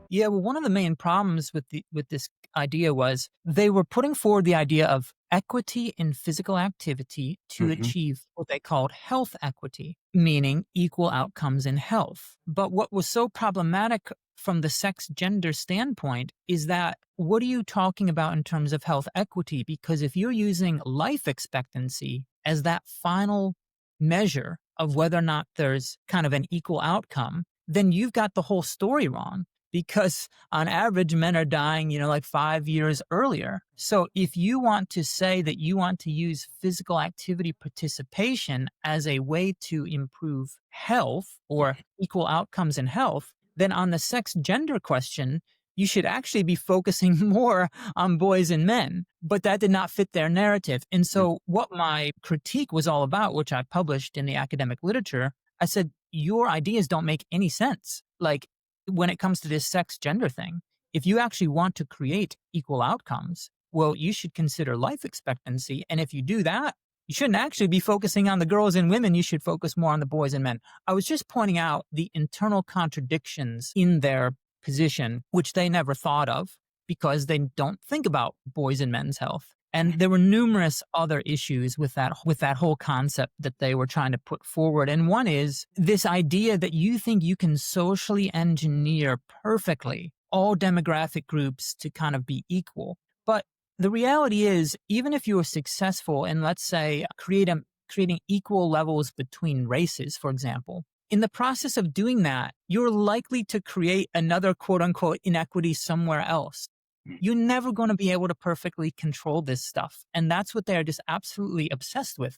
Yeah, well, one of the main problems with this idea was they were putting forward the idea of equity in physical activity to Hmm. achieve what they called health equity, meaning equal outcomes in health. But what was so problematic from the sex gender standpoint is that what are you talking about in terms of health equity? Because if you're using life expectancy as that final measure of whether or not there's kind of an equal outcome, then you've got the whole story wrong because on average, men are dying, like 5 years earlier. So if you want to say that you want to use physical activity participation as a way to improve health or equal outcomes in health, then on the sex gender question, you should actually be focusing more on boys and men. But that did not fit their narrative. And so what my critique was all about, which I published in the academic literature, I said, your ideas don't make any sense. Like, when it comes to this sex gender thing, if you actually want to create equal outcomes, well, you should consider life expectancy. And if you do that, you shouldn't actually be focusing on the girls and women. You should focus more on the boys and men. I was just pointing out the internal contradictions in their position, which they never thought of because they don't think about boys and men's health. And there were numerous other issues with that whole concept that they were trying to put forward. And one is this idea that you think you can socially engineer perfectly all demographic groups to kind of be equal. But the reality is, even if you are successful in, let's say, creating equal levels between races, for example, in the process of doing that, you're likely to create another quote unquote inequity somewhere else. You're never going to be able to perfectly control this stuff. And that's what they're just absolutely obsessed with.